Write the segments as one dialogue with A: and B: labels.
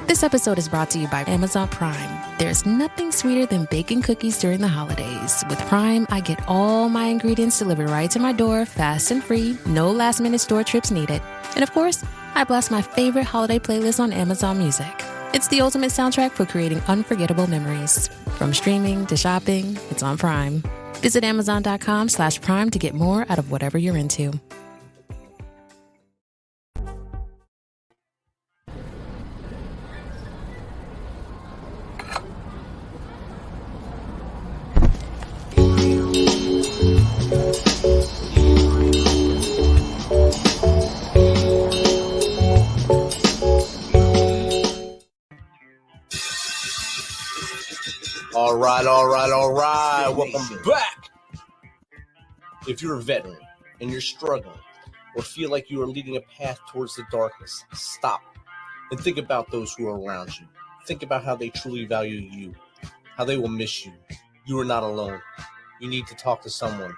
A: This episode is brought to you by Amazon Prime. There's nothing sweeter than baking cookies during the holidays. With Prime, I get all my ingredients delivered right to my door, fast and free, no last-minute store trips needed. And of course, I blast my favorite holiday playlist on Amazon Music. It's the ultimate soundtrack for creating unforgettable memories. From streaming to shopping, it's on Prime. Visit Amazon.com/Prime to get more out of whatever you're into.
B: All right. Welcome back. If you're a veteran and you're struggling or feel like you are leading a path towards the darkness, stop and think about those who are around you. Think about how they truly value you, how they will miss you. You are not alone. You need to talk to someone.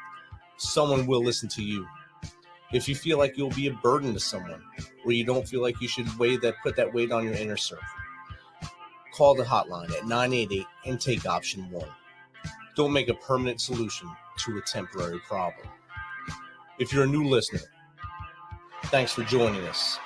B: Someone will listen to you. If you feel like you'll be a burden to someone, or you don't feel like you should put that weight on your inner circle, call the hotline at 988 and take option 1. Don't make a permanent solution to a temporary problem. If you're a new listener, thanks for joining us.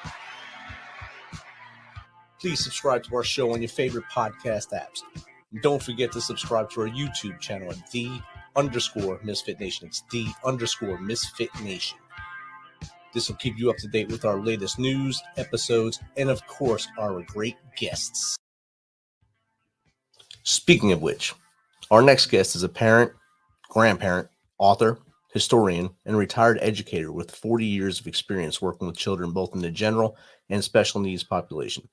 B: Please subscribe to our show on your favorite podcast apps. And don't forget to subscribe to our YouTube channel at _MisFitNation. It's _MisFitNation. This will keep you up to date with our latest news, episodes, and of course, our great guests. Speaking of which, our next guest is a parent, grandparent, author, historian, and retired educator with 40 years of experience working with children both in the general and special needs population,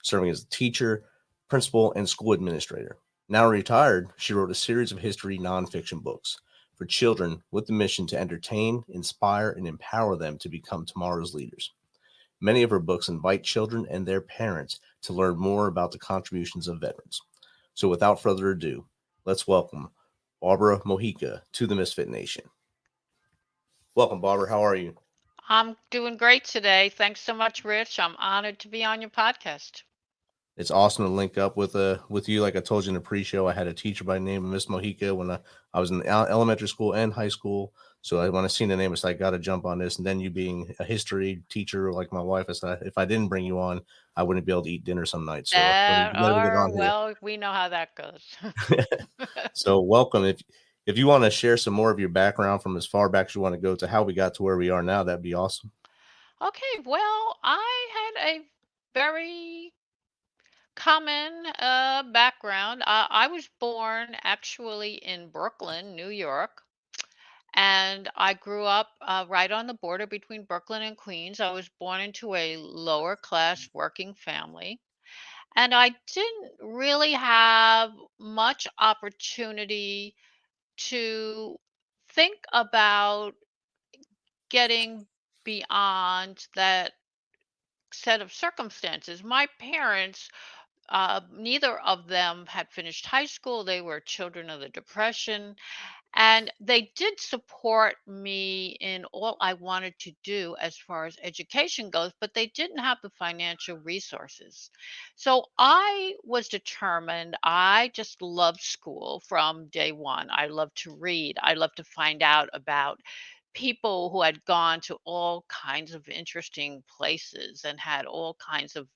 B: serving as a teacher, principal, and school administrator. Now retired, she wrote a series of history nonfiction books for children with the mission to entertain, inspire, and empower them to become tomorrow's leaders. Many of her books invite children and their parents to learn more about the contributions of veterans. So without further ado, let's welcome Barbara Mojica to the Misfit Nation. Welcome, Barbara. How are you?
C: I'm doing great today. Thanks so much, Rich. I'm honored to be on your podcast.
B: It's awesome to link up with you. Like I told you in the pre-show, I had a teacher by the name of Miss Mojica when I was in elementary school and high school. So when I seen the name, I said, I got to jump on this. And then you being a history teacher like my wife, I said, if I didn't bring you on, I wouldn't be able to eat dinner some nights. So let me get on here.
C: Well, we know how that goes.
B: So welcome. If you want to share some more of your background from as far back as you want to go to how we got to where we are now, that'd be awesome.
C: Okay, well, I had a very common background. I was born actually in Brooklyn, New York, and I grew up right on the border between Brooklyn and Queens. I was born into a lower class working family. And I didn't really have much opportunity to think about getting beyond that set of circumstances. My parents, neither of them had finished high school. They were children of the Depression. And they did support me in all I wanted to do as far as education goes, but they didn't have the financial resources. So I was determined. I just loved school from day one. I loved to read. I loved to find out about people who had gone to all kinds of interesting places and had all kinds of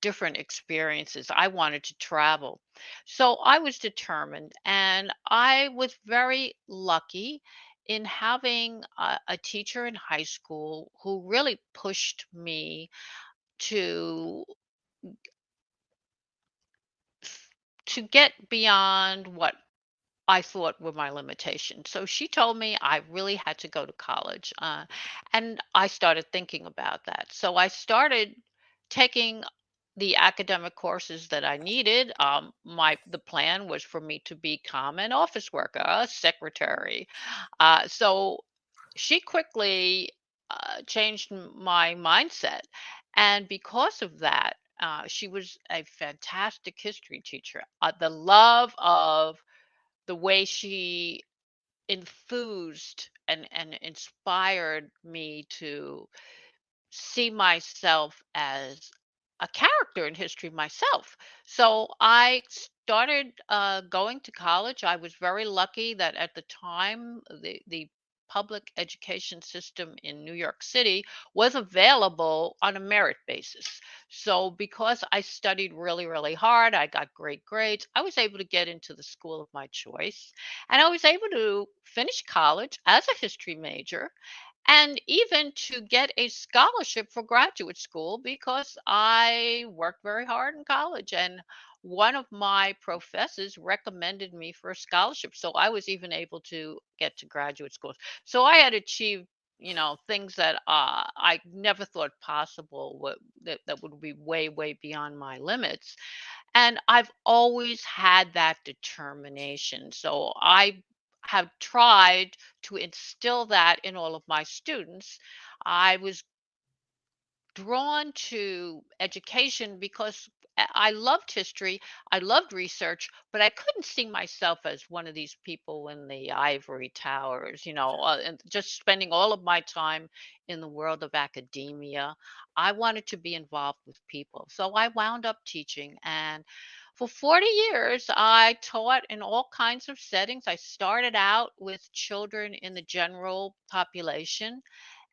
C: different experiences. I wanted to travel. So I was determined, and I was very lucky in having a teacher in high school who really pushed me to to get beyond what I thought were my limitations. So she told me I really had to go to college. And I started thinking about that. So I started taking the academic courses that I needed. The plan was for me to become an office worker, a secretary. So she quickly changed my mindset. And because of that, she was a fantastic history teacher. The love of the way she enthused and inspired me to see myself as a character in history myself. So I started going to college. I was very lucky that at the time the public education system in New York City was available on a merit basis. So because I studied really, really hard, I got great grades, I was able to get into the school of my choice. And I was able to finish college as a history major and even to get a scholarship for graduate school because I worked very hard in college. And one of my professors recommended me for a scholarship. So I was even able to get to graduate school. So I had achieved, things that I never thought possible, that would be way, way beyond my limits. And I've always had that determination. So I have tried to instill that in all of my students. I was drawn to education because I loved history, I loved research, but I couldn't see myself as one of these people in the ivory towers, and just spending all of my time in the world of academia. I wanted to be involved with people. So I wound up teaching. And for 40 years, I taught in all kinds of settings. I started out with children in the general population,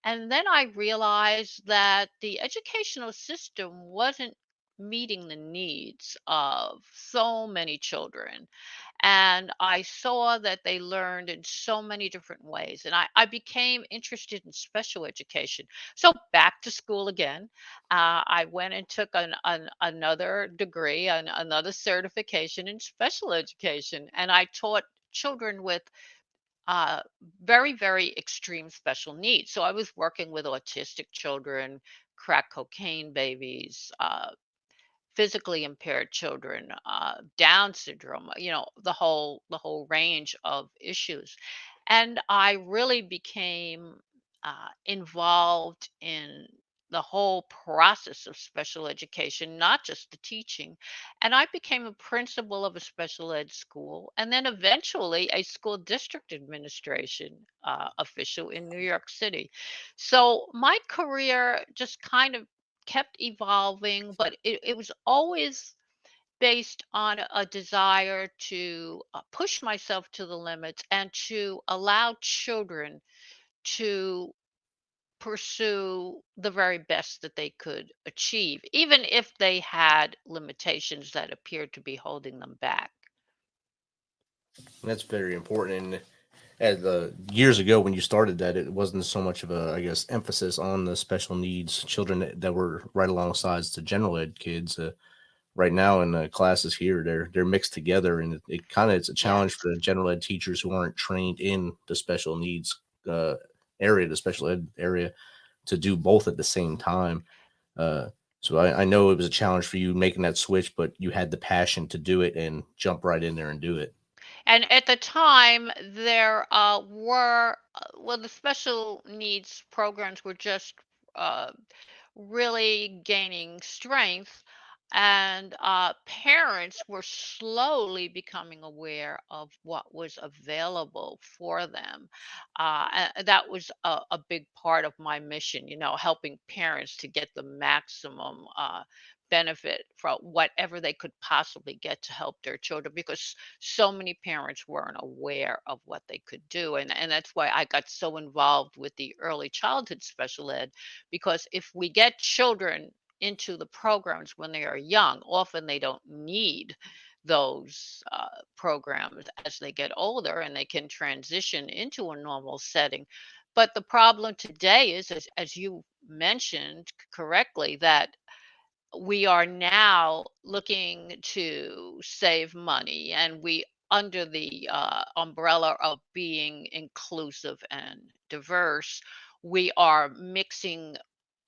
C: and then I realized that the educational system wasn't meeting the needs of so many children. And I saw that they learned in so many different ways. And I became interested in special education. So back to school again. I went and took another degree, another certification in special education. And I taught children with uh, very, very extreme special needs. So I was working with autistic children, crack cocaine babies, physically impaired children, Down syndrome, the whole range of issues. And I really became involved in the whole process of special education, not just the teaching. And I became a principal of a special ed school, and then eventually a school district administration official in New York City. So my career just kind of kept evolving, but it was always based on a desire to push myself to the limits and to allow children to pursue the very best that they could achieve, even if they had limitations that appeared to be holding them back.
B: That's very important. And as the years ago when you started that, it wasn't so much of a, I guess, emphasis on the special needs children that were right alongside the general ed kids. Right now in the classes here, they're mixed together, and it kind of it's a challenge
C: Yes.
B: for the general ed teachers who aren't trained in the special needs uh, area, the special ed area, to do both at the same time. Uh, so I know it was a challenge for you making that switch, but you had the passion to do it and jump right in there and do it.
C: And at the time, there were, well, the special needs programs were just uh, really gaining strength, and parents were slowly becoming aware of what was available for them. That was a big part of my mission, helping parents to get the maximum benefit from whatever they could possibly get to help their children, because so many parents weren't aware of what they could do. And that's why I got so involved with the early childhood special ed, because if we get children into the programs when they are young, often they don't need those programs as they get older, and they can transition into a normal setting. But the problem today is, as you mentioned correctly, that we are now looking to save money, and we, under the umbrella of being inclusive and diverse, we are mixing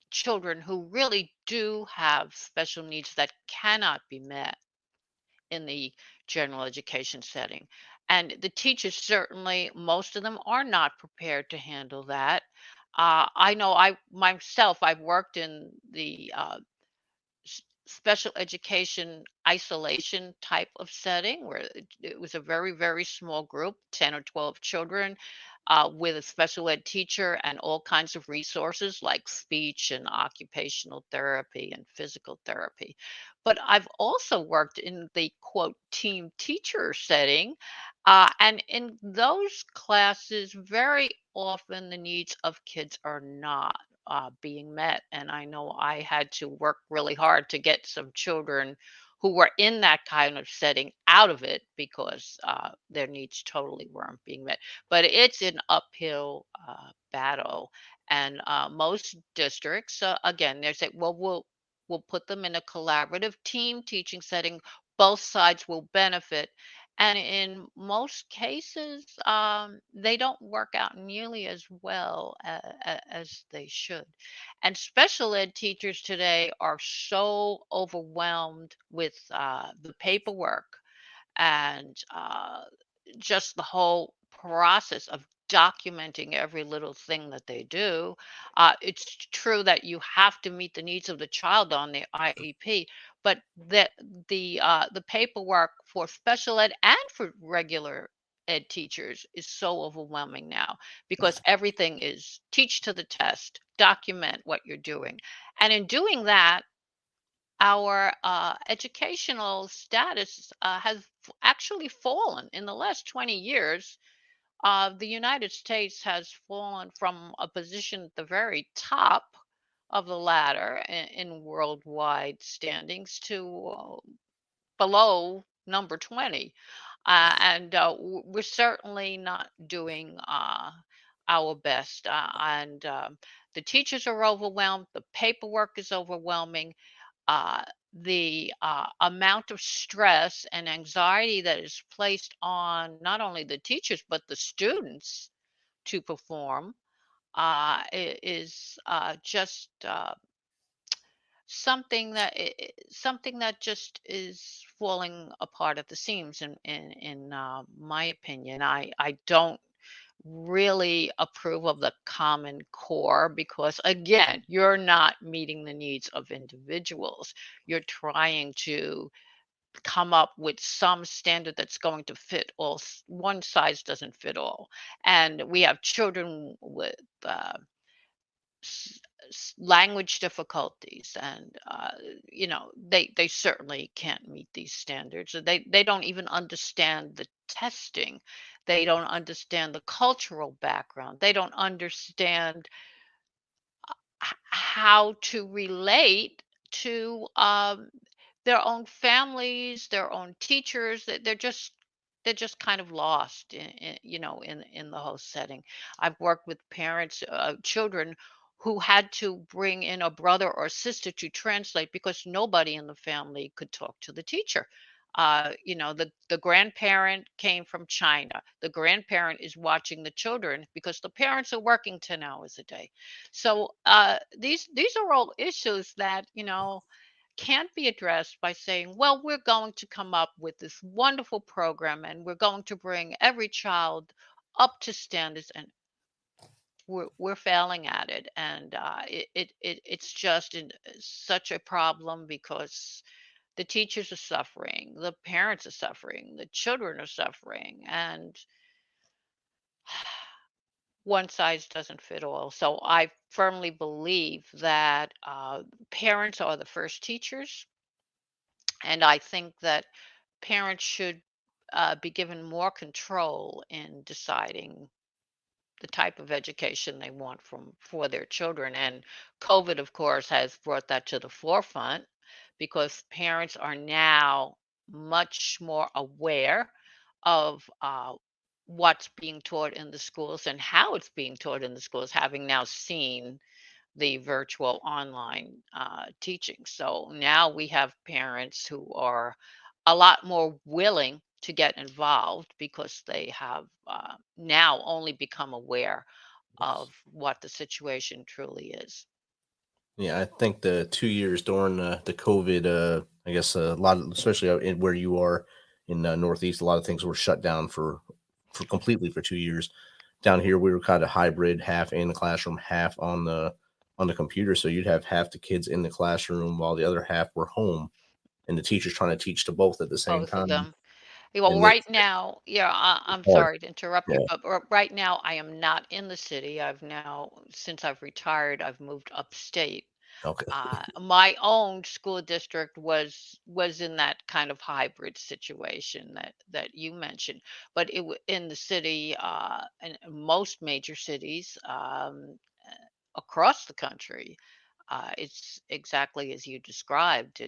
C: children who really do have special needs that cannot be met in the general education setting. And the teachers, certainly, most of them are not prepared to handle that. I know I myself, I've worked in the special education isolation type of setting where it was a very, very small group, 10 or 12 children. with a special ed teacher and all kinds of resources like speech and occupational therapy and physical therapy. But I've also worked in the quote team teacher setting. And in those classes, very often the needs of kids are not being met. And I know I had to work really hard to get some children who were in that kind of setting out of it because their needs totally weren't being met. But it's an uphill battle, and most districts, again, they say, "Well, we'll put them in a collaborative team teaching setting. Both sides will benefit." And in most cases, they don't work out nearly as well as they should. And special ed teachers today are so overwhelmed with the paperwork and just the whole process of documenting every little thing that they do. It's true that you have to meet the needs of the child on the IEP, but the paperwork for special ed and for regular ed teachers is so overwhelming now because everything is teach to the test, document what you're doing. And in doing that, our educational status has actually fallen in the last 20 years. The United States has fallen from a position at the very top of the ladder in worldwide standings to below number 20. And we're certainly not doing our best. And the teachers are overwhelmed, the paperwork is overwhelming, uh, the amount of stress and anxiety that is placed on not only the teachers but the students to perform is just something that just is falling apart at the seams. In my opinion, I don't really approve of the Common Core because, again, you're not meeting the needs of individuals. You're trying to come up with some standard that's going to fit all. One size doesn't fit all. And we have children with language difficulties, and they certainly can't meet these standards. They don't even understand the testing. They don't understand the cultural background. They don't understand how to relate to their own families, their own teachers. They're just kind of lost in the whole setting. I've worked with parents, children who had to bring in a brother or sister to translate because nobody in the family could talk to the teacher. The grandparent came from China. The grandparent is watching the children because the parents are working 10 hours a day. So these are all issues that can't be addressed by saying, well, we're going to come up with this wonderful program and we're going to bring every child up to standards, and we're failing at it. And it's just such a problem because the teachers are suffering, the parents are suffering, the children are suffering, and one size doesn't fit all. So I firmly believe that parents are the first teachers, and I think that parents should be given more control in deciding the type of education they want for their children. And COVID, of course, has brought that to the forefront because parents are now much more aware of what's being taught in the schools and how it's being taught in the schools, having now seen the virtual online teaching. So now we have parents who are a lot more willing to get involved because they have now only become aware of what the situation truly is.
B: Yeah, I think the 2 years during the COVID, I guess a lot, especially where you are in Northeast, a lot of things were shut down for completely for 2 years. Down here, we were kind of hybrid, half in the classroom, half on the computer. So you'd have half the kids in the classroom while the other half were home, and the teachers trying to teach to both at the same
C: Both of
B: time.
C: them. Well,
B: And then,
C: right now, yeah, I'm
B: sorry.
C: sorry to interrupt you,
B: Yeah.
C: but right now I am not in the city. I've now, since I've retired, I've moved upstate.
B: Okay.
C: My own school district was in that kind of hybrid situation that you mentioned, but in the city, in most major cities across the country, it's exactly as you described.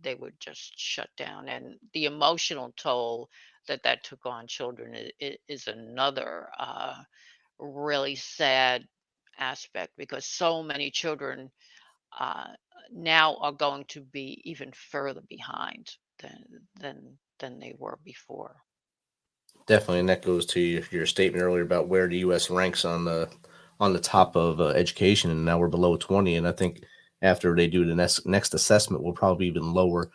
C: They would just shut down, and the emotional toll that took on children is another really sad aspect because so many children uh, now are going to be even further behind than they were before.
B: Definitely, and that goes to your statement earlier about where the U.S. ranks on the top of education, and now we're below 20. And I think after they do the next assessment, we'll probably be even lower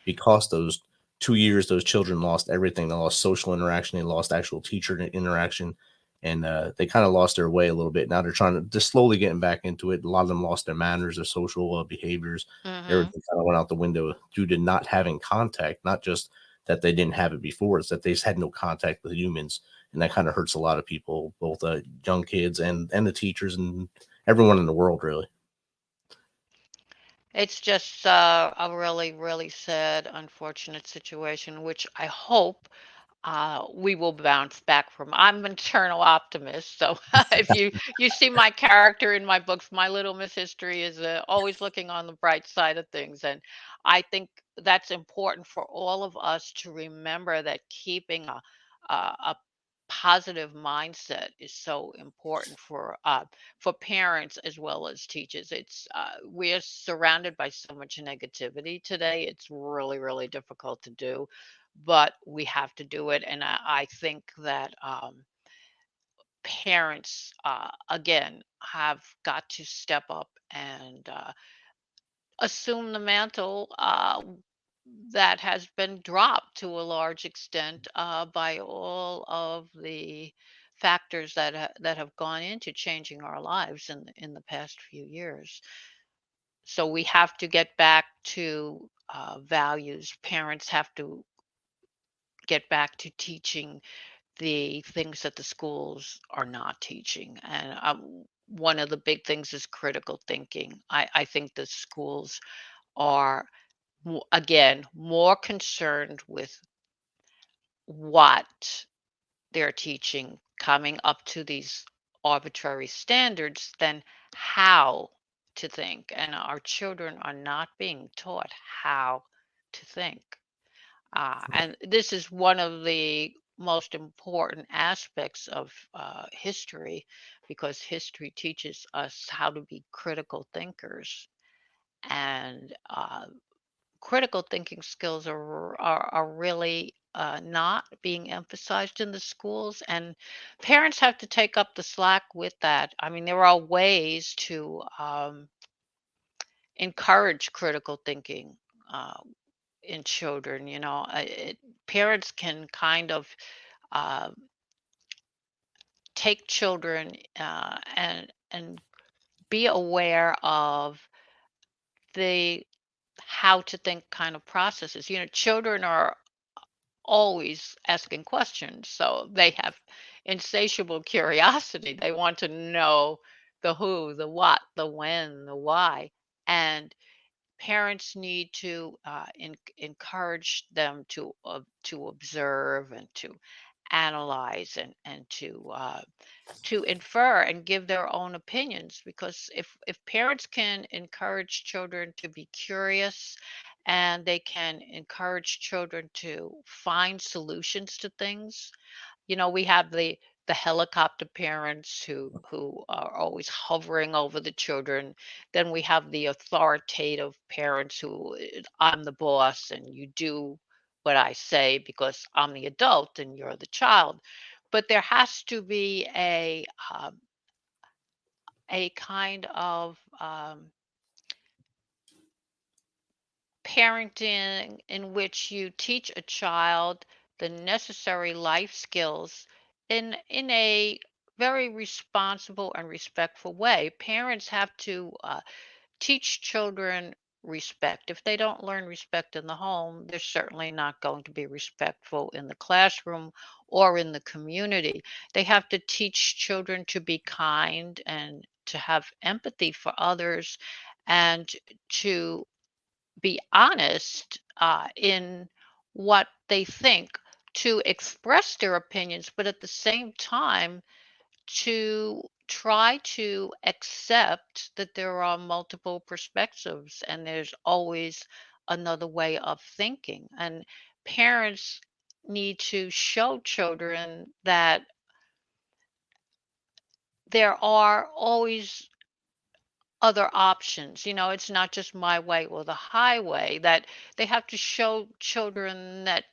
B: because those 2 years, those children lost everything. They lost social interaction, they lost actual teacher interaction, and they kind of lost their way a little bit. Now they're trying to just slowly getting back into it. A lot of them lost their manners, their social behaviors.
C: Hmm.
B: Everything kind of went out the window due to not having contact, not just that they didn't have it before. It's that they just had no contact with humans, and that kind of hurts a lot of people, both young kids and the teachers and everyone in the world, really.
C: It's just a really, really sad, unfortunate situation, which I hope we will bounce back from. I'm an eternal optimist, so if you see my character in my books, my little Miss History is always looking on the bright side of things, and I think that's important for all of us to remember that keeping a positive mindset is so important for parents as well as teachers. It's we're surrounded by so much negativity today. It's really, really difficult to do, but we have to do it. And I think that parents, again, have got to step up and assume the mantle that has been dropped to a large extent by all of the factors that have gone into changing our lives in the past few years. So we have to get back to values. Parents have to get back to teaching the things that the schools are not teaching. And one of the big things is critical thinking. I think the schools are, again, more concerned with what they're teaching, coming up to these arbitrary standards, than how to think. And our children are not being taught how to think. And this is one of the most important aspects of history because history teaches us how to be critical thinkers. And critical thinking skills are really not being emphasized in the schools, and parents have to take up the slack with that. I mean, there are ways to encourage critical thinking uh, in children. Parents can kind of uh, take children and be aware of the how to think kind of processes. Children are always asking questions, so they have insatiable curiosity. They want to know the who, the what, the when, the why, and parents need to encourage them to observe and to analyze and to infer and give their own opinions, because if parents can encourage children to be curious and they can encourage children to find solutions to things. We have the helicopter parents who are always hovering over the children. Then we have the authoritative parents who, I'm the boss and you do what I say because I'm the adult and you're the child. But there has to be a kind of parenting in which you teach a child the necessary life skills in a very responsible and respectful way. Parents have to teach children respect. If they don't learn respect in the home, they're certainly not going to be respectful in the classroom or in the community. They have to teach children to be kind and to have empathy for others and to be honest in what they think, to express their opinions, but at the same time, to try to accept that there are multiple perspectives and there's always another way of thinking. And parents need to show children that there are always other options. It's not just my way or the highway, that they have to show children that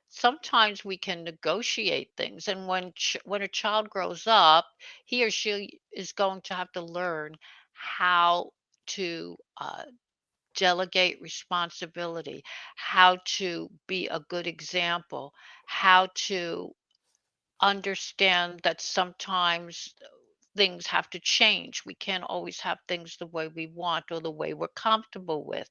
C: sometimes we can negotiate things. And when a child grows up, he or she is going to have to learn how to delegate responsibility, how to be a good example, how to understand that sometimes things have to change. We can't always have things the way we want or the way we're comfortable with.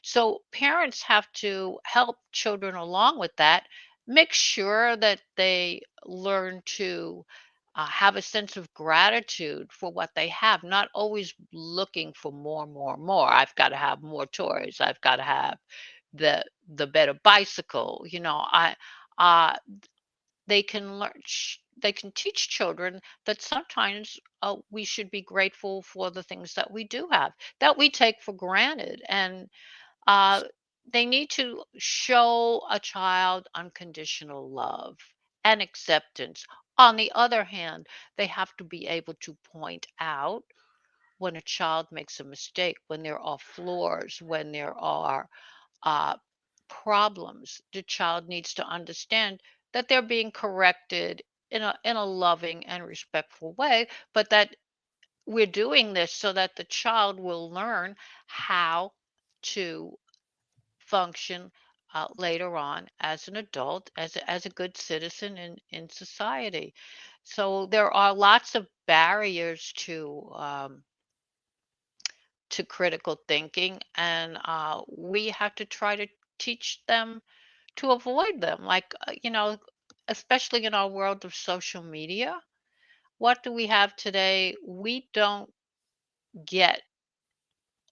C: So parents have to help children along with that, make sure that they learn to have a sense of gratitude for what they have, not always looking for more, more, more. I've got to have more toys. I've got to have the better bicycle. Uh, they can learn they can teach children that sometimes we should be grateful for the things that we do have, that we take for granted. And uh, they need to show a child unconditional love and acceptance. On the other hand, they have to be able to point out when a child makes a mistake, when there are flaws, when there are uh, problems. The child needs to understand that they're being corrected in a loving and respectful way, but that we're doing this so that the child will learn how to function later on as an adult, as a good citizen in society. So there are lots of barriers to critical thinking, and we have to try to teach them to avoid them. Like, especially in our world of social media, what do we have today? We don't get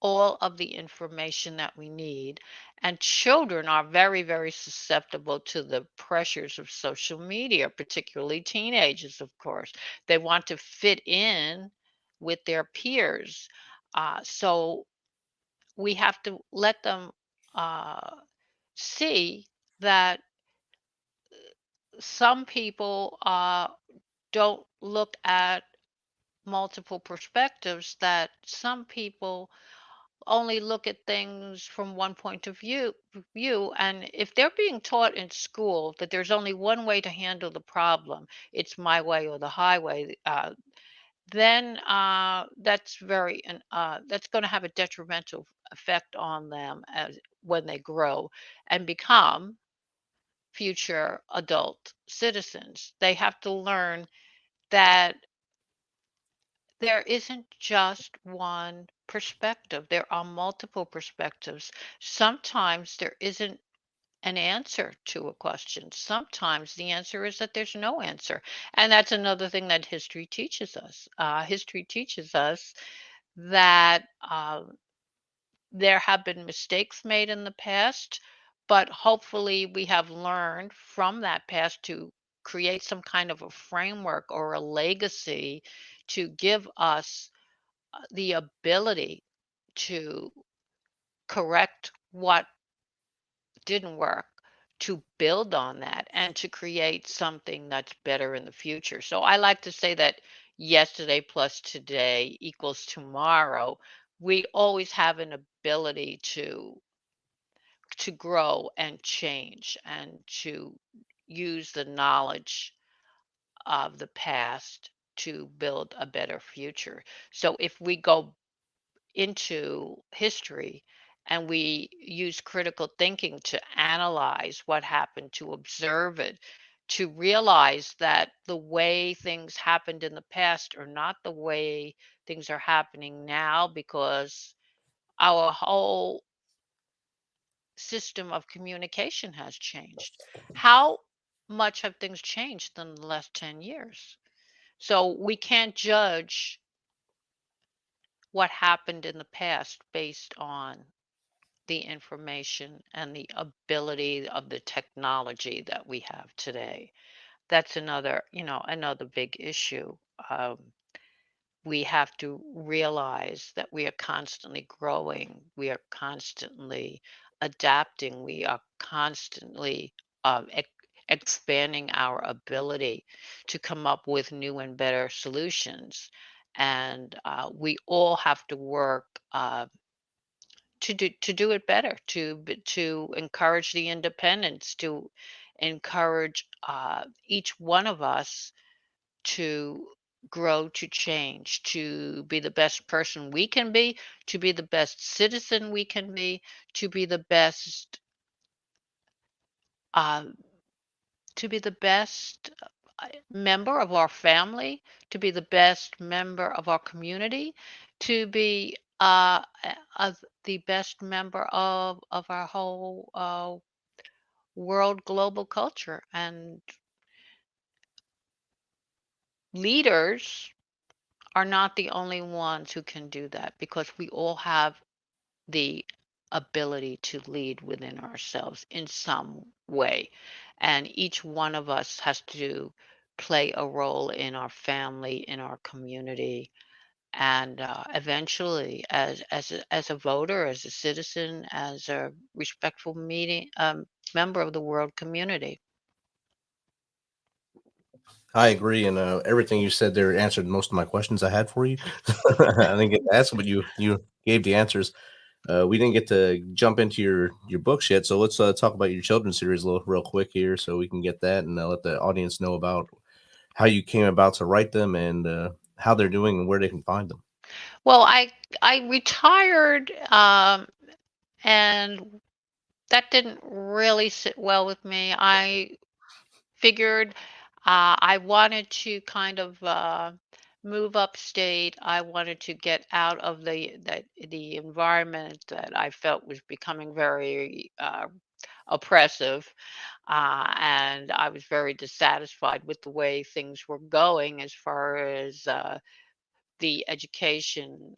C: all of the information that we need. And children are very, very susceptible to the pressures of social media, particularly teenagers, of course. They want to fit in with their peers. So we have to let them uh, see that some people don't look at multiple perspectives, that some people only look at things from one point of view. And if they're being taught in school that there's only one way to handle the problem, it's my way or the highway, then that's going to have a detrimental effect on them as when they grow and become future adult citizens. They have to learn that there isn't just one perspective. There are multiple perspectives. Sometimes there isn't an answer to a question. Sometimes the answer is that there's no answer. And that's another thing that history teaches us. History teaches us that there have been mistakes made in the past, but hopefully we have learned from that past to create some kind of a framework or a legacy to give us the ability to correct what didn't work, to build on that, and to create something that's better in the future. So I like to say that yesterday plus today equals tomorrow. We always have an ability to grow and change and to use the knowledge of the past to build a better future. So if we go into history and we use critical thinking to analyze what happened, to observe it, to realize that the way things happened in the past are not the way things are happening now, because our whole system of communication has changed. How much have things changed in the last 10 years? So we can't judge what happened in the past based on the information and the ability of the technology that we have today. That's another big issue. We have to realize that we are constantly growing, we are constantly adapting, we are constantly expanding our ability to come up with new and better solutions. And we all have to work to do it better, to encourage the independence, to encourage each one of us to grow, to change, to be the best person we can be, to be the best citizen we can be, to be the best, uh, member of our family, to be the best member of our community, to be the best member of our whole world global culture. And leaders are not the only ones who can do that, because we all have the ability to lead within ourselves in some way. And each one of us has to play a role in our family, in our community, and eventually, as a voter, as a citizen, as a respectful member of the world community.
B: I agree, and everything you said there answered most of my questions I had for you. I didn't get to ask, but you gave the answers. We didn't get to jump into your books yet, so let's talk about your children's series a little real quick here, so we can get that and let the audience know about how you came about to write them and how they're doing and where they can find them.
C: Well, I retired, and that didn't really sit well with me. I figured I wanted to kind of move upstate. I wanted to get out of the environment that I felt was becoming very oppressive, and I was very dissatisfied with the way things were going as far as the education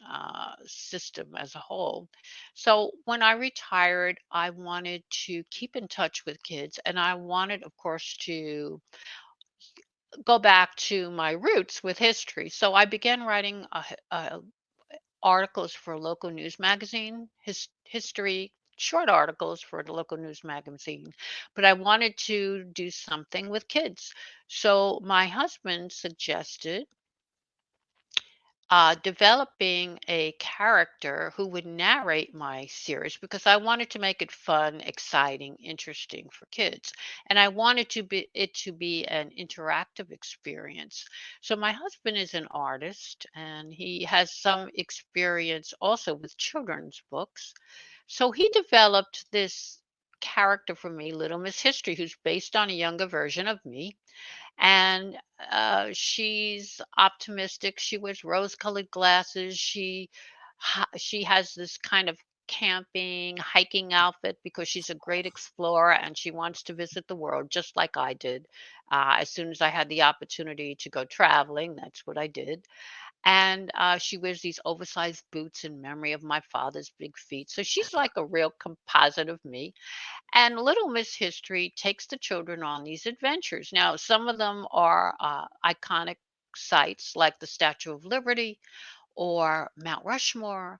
C: system as a whole. So when I retired, I wanted to keep in touch with kids, and I wanted, of course, to go back to my roots with history. So I began writing articles for a local news magazine, history, short articles for the local news magazine. But I wanted to do something with kids. So my husband suggested developing a character who would narrate my series, because I wanted to make it fun, exciting, interesting for kids, and I wanted to be an interactive experience. So my husband is an artist, and he has some experience also with children's books. So he developed this character for me, Little Miss History, who's based on a younger version of me, and she's optimistic. She wears rose-colored glasses. She has this kind of camping, hiking outfit because she's a great explorer and she wants to visit the world just like I did. As soon as I had the opportunity to go traveling, that's what I did. And she wears these oversized boots in memory of my father's big feet. So she's like a real composite of me. And Little Miss History takes the children on these adventures. Now, some of them are iconic sites like the Statue of Liberty or Mount Rushmore.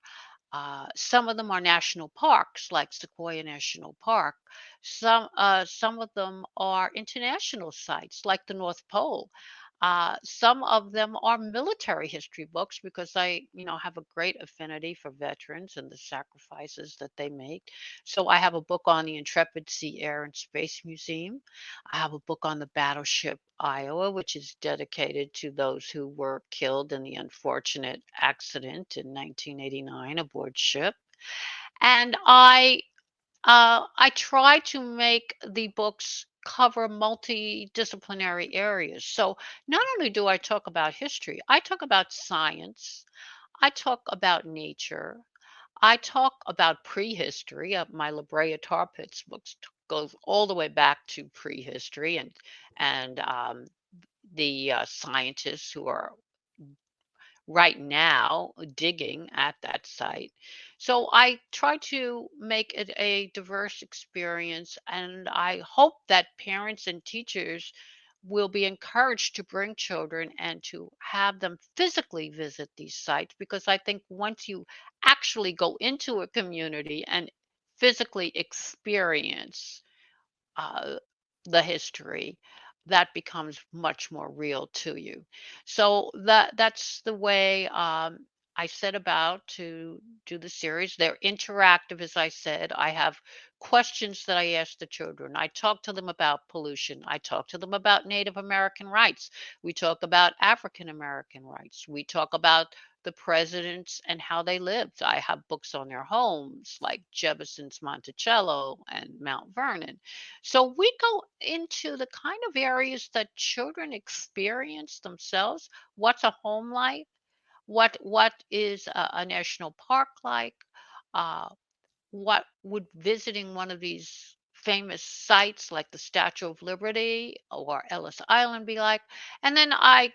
C: Some of them are national parks, like Sequoia National Park. Some of them are international sites, like the North Pole. Some of them are military history books, because I have a great affinity for veterans and the sacrifices that they make. So I have a book on the Intrepid Sea, Air, and Space Museum. I have a book on the battleship Iowa, which is dedicated to those who were killed in the unfortunate accident in 1989 aboard ship. And I try to make the books cover multidisciplinary areas. So not only do I talk about history, I talk about science, I talk about nature, I talk about prehistory. My La Brea Tar Pits books goes all the way back to prehistory, and the scientists who are right now digging at that site. So I try to make it a diverse experience, and I hope that parents and teachers will be encouraged to bring children and to have them physically visit these sites, because I think once you actually go into a community and physically experience uh, the history, that becomes much more real to you. So that's the way I set about to do the series. They're interactive, as I said. I have questions that I ask the children. I talk to them about pollution. I talk to them about Native American rights. We talk about African American rights. We talk about the presidents and how they lived. I have books on their homes, like Jefferson's Monticello and Mount Vernon. So we go into the kind of areas that children experience themselves. What's a home like? What is a national park like? Uh, what would visiting one of these famous sites like the Statue of Liberty or Ellis Island be like? And then I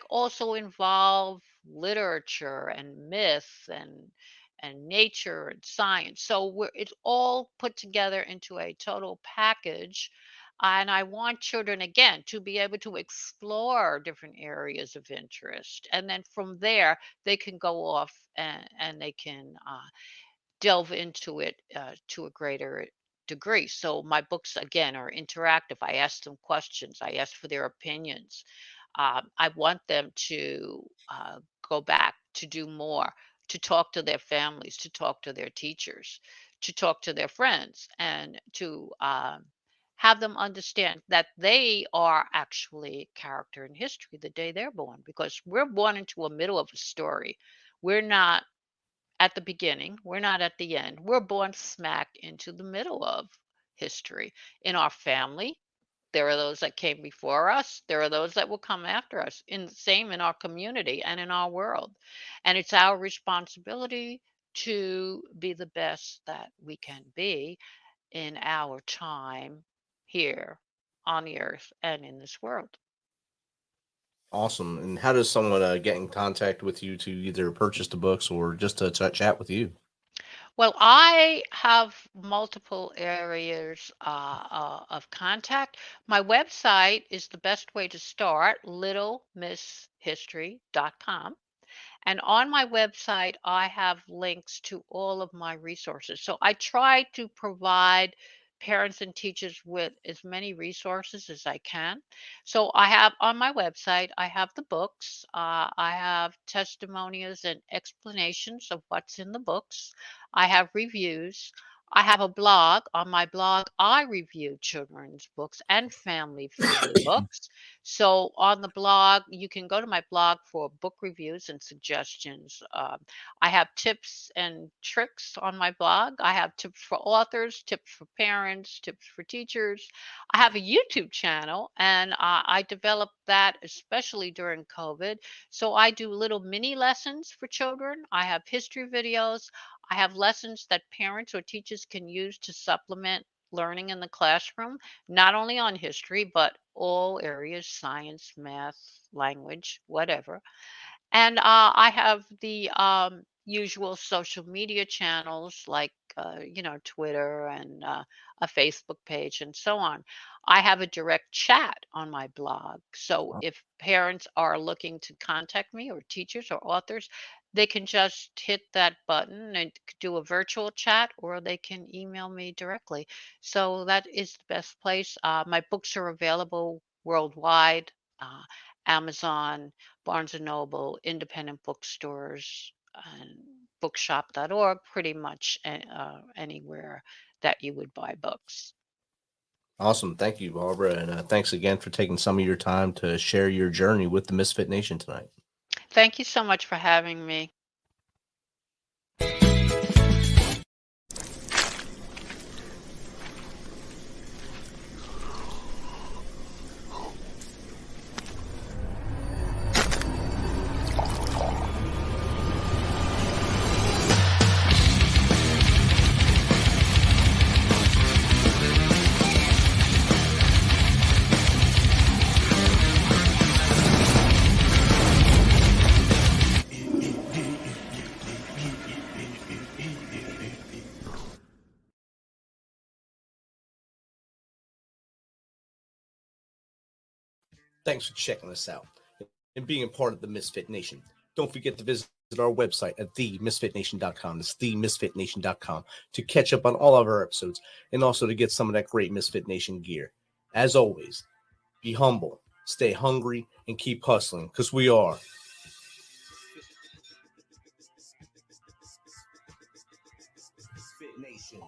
C: also involve literature and myth and nature and science. So it's all put together into a total package. And I want children, again, to be able to explore different areas of interest. And then from there, they can go off and they can delve into it to a greater degree. So my books again are interactive. I ask them questions. I ask for their opinions. I want them to go back to do more, to talk to their families, to talk to their teachers, to talk to their friends, and to have them understand that they are actually character in history the day they're born, because we're born into a middle of a story. We're not at the beginning. We're not at the end. We're born smack into the middle of history. In our family, there are those that came before us. There are those that will come after us. In the same in our community and in our world. And it's our responsibility to be the best that we can be in our time here on the earth and in this world.
B: Awesome. And how does someone get in contact with you to either purchase the books or just to chat with you?
C: Well, I have multiple areas of contact. My website is the best way to start, littlemisshistory.com. And on my website, I have links to all of my resources. So I try to provide parents and teachers with as many resources as I can. So I have on my website, I have the books, I have testimonials and explanations of what's in the books, I have reviews. I have a blog. On my blog, I review children's books and family friendly books. So on the blog, you can go to my blog for book reviews and suggestions. I have tips and tricks on my blog. I have tips for authors, tips for parents, tips for teachers. I have a YouTube channel, and I developed that especially during COVID. So I do little mini lessons for children. I have history videos. I have lessons that parents or teachers can use to supplement learning in the classroom, not only on history, but all areas, science, math, language, whatever. And I have the usual social media channels like, Twitter and a Facebook page and so on. I have a direct chat on my blog. So if parents are looking to contact me, or teachers or authors, they can just hit that button and do a virtual chat, or they can email me directly. So that is the best place. My books are available worldwide. Amazon, Barnes and Noble, independent bookstores, and bookshop.org, pretty much anywhere that you would buy books.
B: Awesome. Thank you, Barbara. And thanks again for taking some of your time to share your journey with the Misfit Nation tonight.
C: Thank you so much for having me.
B: Thanks for checking us out and being a part of the Misfit Nation. Don't forget to visit our website at themisfitnation.com. That's themisfitnation.com to catch up on all of our episodes and also to get some of that great Misfit Nation gear. As always, be humble, stay hungry, and keep hustling because we are Misfit Nation.